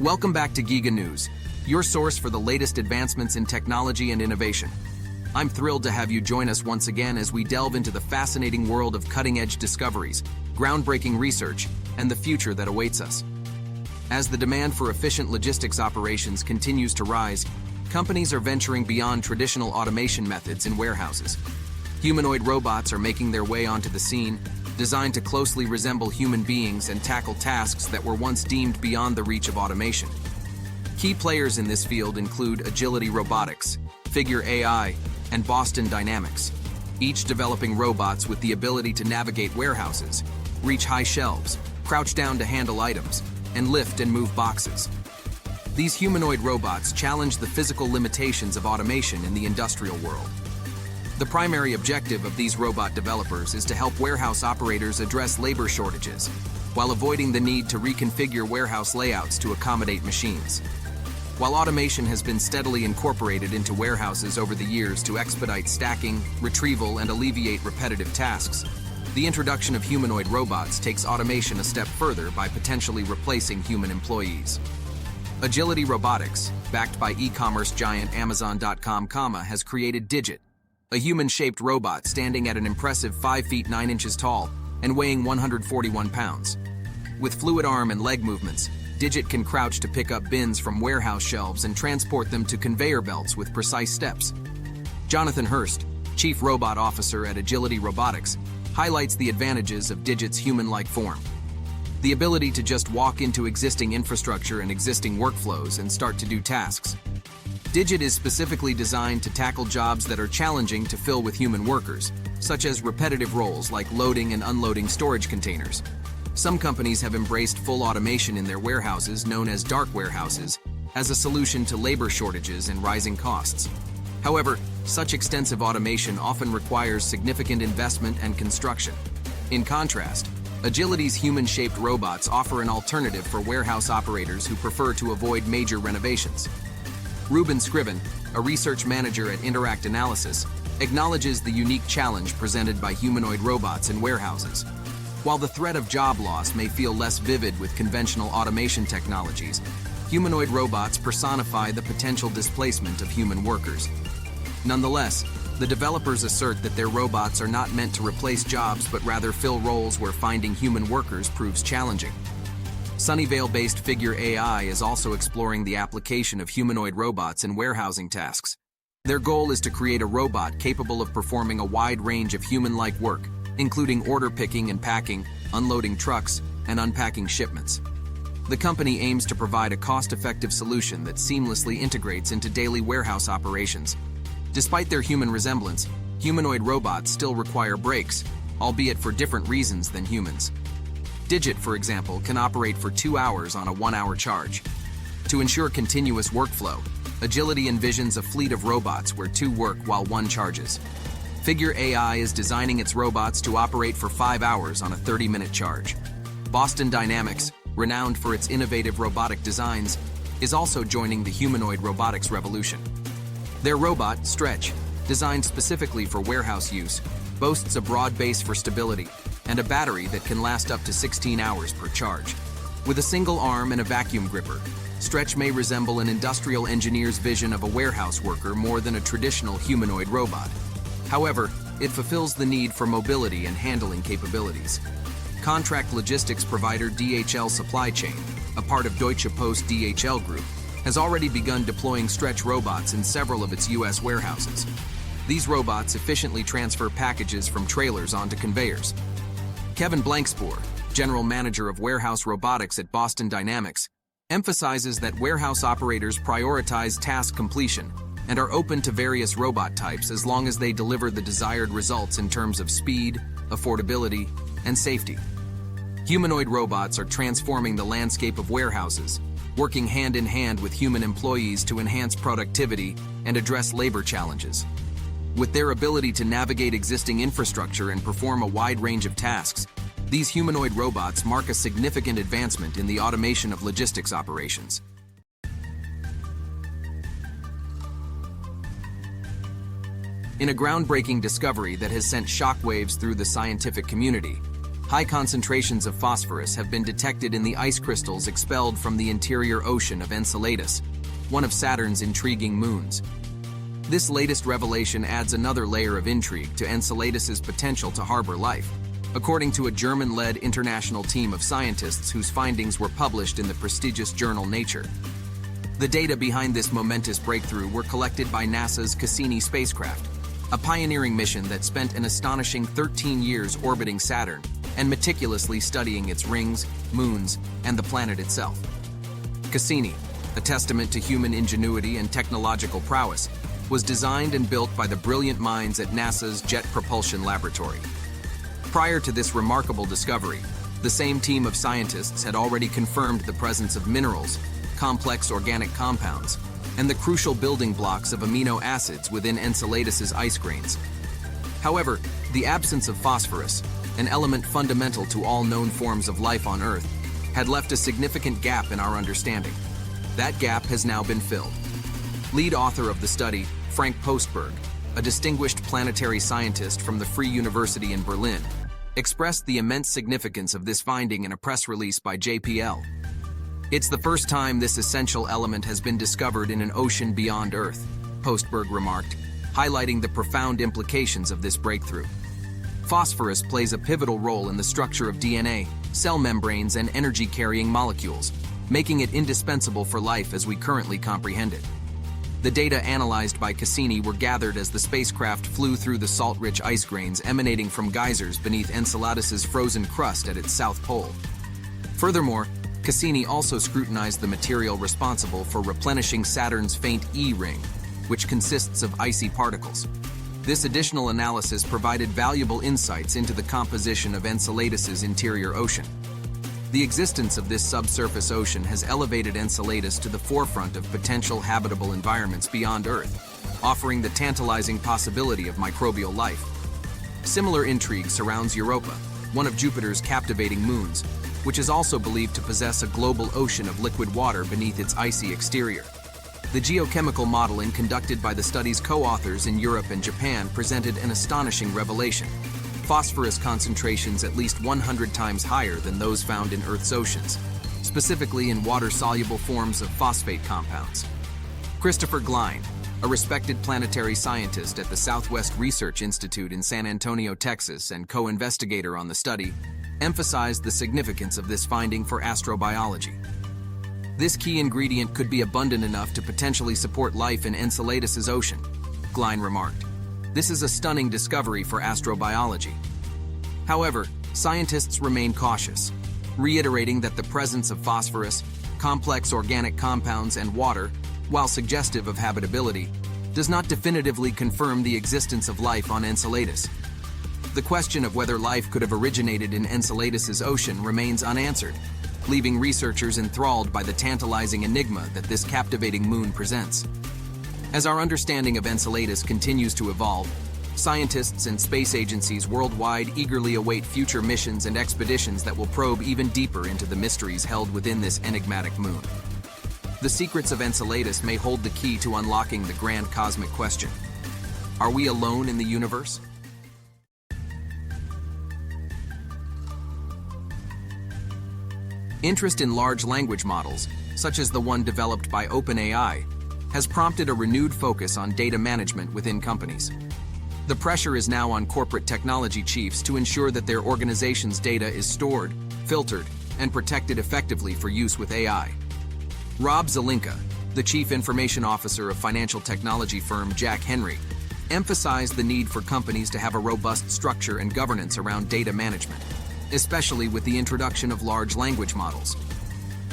Welcome back to GigaNews, your source for the latest advancements in technology and innovation. I'm thrilled to have you join us once again as we delve into the fascinating world of cutting-edge discoveries, groundbreaking research, and the future that awaits us. As the demand for efficient logistics operations continues to rise, companies are venturing beyond traditional automation methods in warehouses. Humanoid robots are making their way onto the scene, designed to closely resemble human beings and tackle tasks that were once deemed beyond the reach of automation. Key players in this field include Agility Robotics, Figure AI, and Boston Dynamics, each developing robots with the ability to navigate warehouses, reach high shelves, crouch down to handle items, and lift and move boxes. These humanoid robots challenge the physical limitations of automation in the industrial world. The primary objective of these robot developers is to help warehouse operators address labor shortages, while avoiding the need to reconfigure warehouse layouts to accommodate machines. While automation has been steadily incorporated into warehouses over the years to expedite stacking, retrieval, and alleviate repetitive tasks, the introduction of humanoid robots takes automation a step further by potentially replacing human employees. Agility Robotics, backed by e-commerce giant Amazon.com, has created Digit, a human-shaped robot standing at an impressive 5 feet 9 inches tall and weighing 141 pounds. With fluid arm and leg movements, Digit can crouch to pick up bins from warehouse shelves and transport them to conveyor belts with precise steps. Jonathan Hurst, Chief Robot Officer at Agility Robotics, highlights the advantages of Digit's human-like form. The ability to just walk into existing infrastructure and existing workflows and start to do tasks. Digit is specifically designed to tackle jobs that are challenging to fill with human workers, such as repetitive roles like loading and unloading storage containers. Some companies have embraced full automation in their warehouses, known as dark warehouses, as a solution to labor shortages and rising costs. However, such extensive automation often requires significant investment and construction. In contrast, Agility's human-shaped robots offer an alternative for warehouse operators who prefer to avoid major renovations. Ruben Scriven, a research manager at Interact Analysis, acknowledges the unique challenge presented by humanoid robots in warehouses. While the threat of job loss may feel less vivid with conventional automation technologies, humanoid robots personify the potential displacement of human workers. Nonetheless, the developers assert that their robots are not meant to replace jobs but rather fill roles where finding human workers proves challenging. Sunnyvale-based Figure AI is also exploring the application of humanoid robots in warehousing tasks. Their goal is to create a robot capable of performing a wide range of human-like work, including order picking and packing, unloading trucks, and unpacking shipments. The company aims to provide a cost-effective solution that seamlessly integrates into daily warehouse operations. Despite their human resemblance, humanoid robots still require breaks, albeit for different reasons than humans. Digit, for example, can operate for 2 hours on a 1-hour charge. To ensure continuous workflow, Agility envisions a fleet of robots where 2 work while 1 charges. Figure AI is designing its robots to operate for 5 hours on a 30-minute charge. Boston Dynamics, renowned for its innovative robotic designs, is also joining the humanoid robotics revolution. Their robot, Stretch, designed specifically for warehouse use, boasts a broad base for stability and a battery that can last up to 16 hours per charge. With a single arm and a vacuum gripper, Stretch may resemble an industrial engineer's vision of a warehouse worker more than a traditional humanoid robot. However, it fulfills the need for mobility and handling capabilities. Contract logistics provider DHL Supply Chain, a part of Deutsche Post DHL Group, has already begun deploying Stretch robots in several of its U.S. warehouses. These robots efficiently transfer packages from trailers onto conveyors. Kevin Blankspoor, General Manager of Warehouse Robotics at Boston Dynamics, emphasizes that warehouse operators prioritize task completion and are open to various robot types as long as they deliver the desired results in terms of speed, affordability, and safety. Humanoid robots are transforming the landscape of warehouses, working hand in hand with human employees to enhance productivity and address labor challenges. With their ability to navigate existing infrastructure and perform a wide range of tasks, these humanoid robots mark a significant advancement in the automation of logistics operations. In a groundbreaking discovery that has sent shockwaves through the scientific community, high concentrations of phosphorus have been detected in the ice crystals expelled from the interior ocean of Enceladus, one of Saturn's intriguing moons. This latest revelation adds another layer of intrigue to Enceladus's potential to harbor life, according to a German-led international team of scientists whose findings were published in the prestigious journal Nature. The data behind this momentous breakthrough were collected by NASA's Cassini spacecraft, a pioneering mission that spent an astonishing 13 years orbiting Saturn and meticulously studying its rings, moons, and the planet itself. Cassini, a testament to human ingenuity and technological prowess, was designed and built by the brilliant minds at NASA's Jet Propulsion Laboratory. Prior to this remarkable discovery, the same team of scientists had already confirmed the presence of minerals, complex organic compounds, and the crucial building blocks of amino acids within Enceladus's ice grains. However, the absence of phosphorus, an element fundamental to all known forms of life on Earth, had left a significant gap in our understanding. That gap has now been filled. Lead author of the study, Frank Postberg, a distinguished planetary scientist from the Free University in Berlin, expressed the immense significance of this finding in a press release by JPL. "It's the first time this essential element has been discovered in an ocean beyond Earth," Postberg remarked, highlighting the profound implications of this breakthrough. Phosphorus plays a pivotal role in the structure of DNA, cell membranes, and energy-carrying molecules, making it indispensable for life as we currently comprehend it. The data analyzed by Cassini were gathered as the spacecraft flew through the salt-rich ice grains emanating from geysers beneath Enceladus's frozen crust at its south pole. Furthermore, Cassini also scrutinized the material responsible for replenishing Saturn's faint E ring, which consists of icy particles. This additional analysis provided valuable insights into the composition of Enceladus's interior ocean. The existence of this subsurface ocean has elevated Enceladus to the forefront of potential habitable environments beyond Earth, offering the tantalizing possibility of microbial life. Similar intrigue surrounds Europa, one of Jupiter's captivating moons, which is also believed to possess a global ocean of liquid water beneath its icy exterior. The geochemical modeling conducted by the study's co-authors in Europe and Japan presented an astonishing revelation: phosphorus concentrations at least 100 times higher than those found in Earth's oceans, specifically in water-soluble forms of phosphate compounds. Christopher Glein, a respected planetary scientist at the Southwest Research Institute in San Antonio, Texas, and co-investigator on the study, emphasized the significance of this finding for astrobiology. "This key ingredient could be abundant enough to potentially support life in Enceladus's ocean," Glein remarked. "This is a stunning discovery for astrobiology." However, scientists remain cautious, reiterating that the presence of phosphorus, complex organic compounds, and water, while suggestive of habitability, does not definitively confirm the existence of life on Enceladus. The question of whether life could have originated in Enceladus's ocean remains unanswered, leaving researchers enthralled by the tantalizing enigma that this captivating moon presents. As our understanding of Enceladus continues to evolve, scientists and space agencies worldwide eagerly await future missions and expeditions that will probe even deeper into the mysteries held within this enigmatic moon. The secrets of Enceladus may hold the key to unlocking the grand cosmic question: are we alone in the universe? Interest in large language models, such as the one developed by OpenAI, has prompted a renewed focus on data management within companies. The pressure is now on corporate technology chiefs to ensure that their organization's data is stored, filtered, and protected effectively for use with AI. Rob Zelinka, the Chief Information Officer of financial technology firm Jack Henry, emphasized the need for companies to have a robust structure and governance around data management, especially with the introduction of large language models.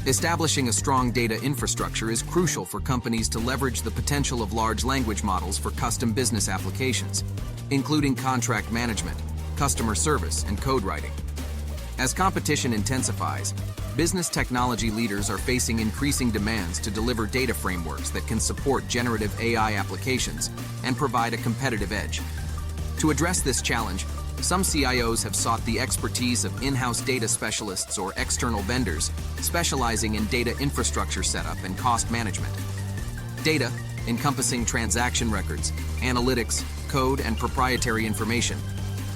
Establishing a strong data infrastructure is crucial for companies to leverage the potential of large language models for custom business applications, including contract management, customer service, and code writing. As competition intensifies, business technology leaders are facing increasing demands to deliver data frameworks that can support generative AI applications and provide a competitive edge. To address this challenge, some CIOs have sought the expertise of in-house data specialists or external vendors specializing in data infrastructure setup and cost management. Data, encompassing transaction records, analytics, code, and proprietary information,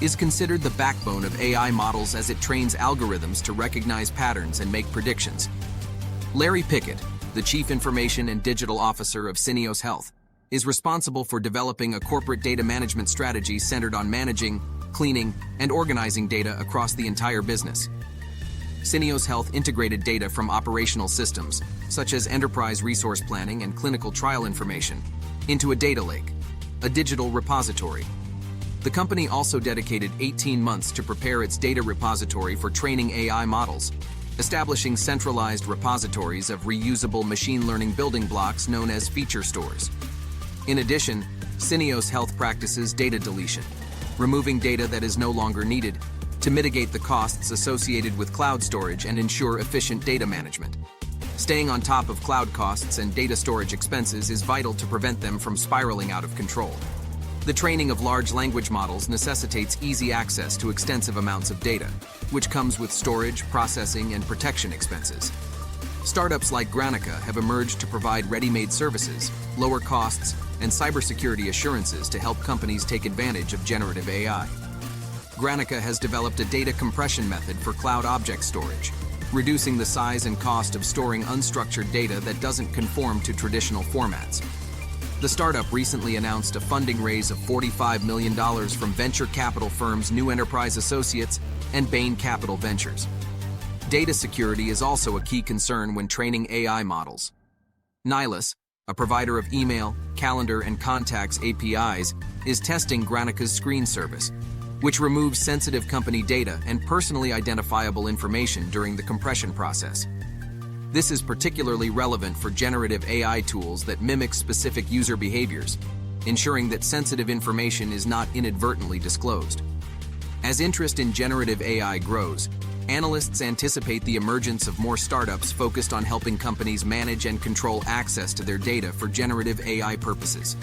is considered the backbone of AI models as it trains algorithms to recognize patterns and make predictions. Larry Pickett, the Chief Information and Digital Officer of Syneos Health, is responsible for developing a corporate data management strategy centered on managing, cleaning, and organizing data across the entire business. Syneos Health integrated data from operational systems, such as enterprise resource planning and clinical trial information, into a data lake, a digital repository. The company also dedicated 18 months to prepare its data repository for training AI models, establishing centralized repositories of reusable machine learning building blocks known as feature stores. In addition, Syneos Health practices data deletion, removing data that is no longer needed, to mitigate the costs associated with cloud storage and ensure efficient data management. Staying on top of cloud costs and data storage expenses is vital to prevent them from spiraling out of control. The training of large language models necessitates easy access to extensive amounts of data, which comes with storage, processing, and protection expenses. Startups like Granica have emerged to provide ready-made services, lower costs, and cybersecurity assurances to help companies take advantage of generative AI. Granica has developed a data compression method for cloud object storage, reducing the size and cost of storing unstructured data that doesn't conform to traditional formats. The startup recently announced a funding raise of $45 million from venture capital firms New Enterprise Associates and Bain Capital Ventures. Data security is also a key concern when training AI models. Nihilus, a provider of email, calendar, and contacts APIs, is testing Granica's screen service, which removes sensitive company data and personally identifiable information during the compression process. This is particularly relevant for generative AI tools that mimic specific user behaviors, ensuring that sensitive information is not inadvertently disclosed. As interest in generative AI grows, analysts anticipate the emergence of more startups focused on helping companies manage and control access to their data for generative AI purposes.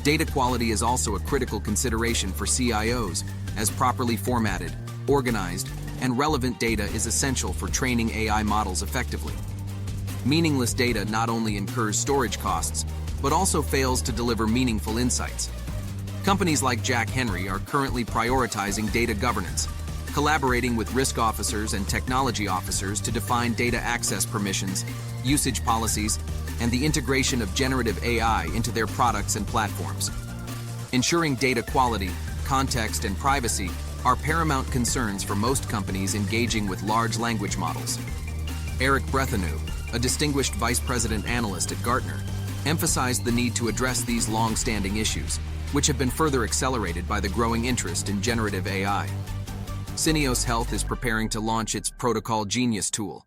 Data quality is also a critical consideration for CIOs, as properly formatted, organized, and relevant data is essential for training AI models effectively. Meaningless data not only incurs storage costs, but also fails to deliver meaningful insights. Companies like Jack Henry are currently prioritizing data governance, collaborating with risk officers and technology officers to define data access permissions, usage policies, and the integration of generative AI into their products and platforms. Ensuring data quality, context, and privacy are paramount concerns for most companies engaging with large language models. Eric Brethanu, a distinguished vice president analyst at Gartner, emphasized the need to address these long-standing issues, which have been further accelerated by the growing interest in generative AI. Syneos Health is preparing to launch its Protocol Genius tool,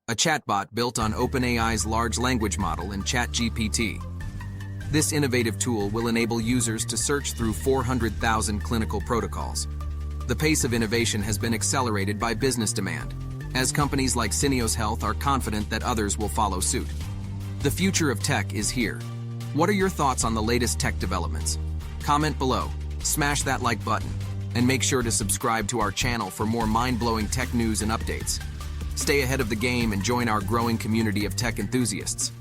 a chatbot built on OpenAI's large language model and ChatGPT. This innovative tool will enable users to search through 400,000 clinical protocols. The pace of innovation has been accelerated by business demand, as companies like Syneos Health are confident that others will follow suit. The future of tech is here. What are your thoughts on the latest tech developments? Comment below, smash that like button, and make sure to subscribe to our channel for more mind-blowing tech news and updates. Stay ahead of the game and join our growing community of tech enthusiasts.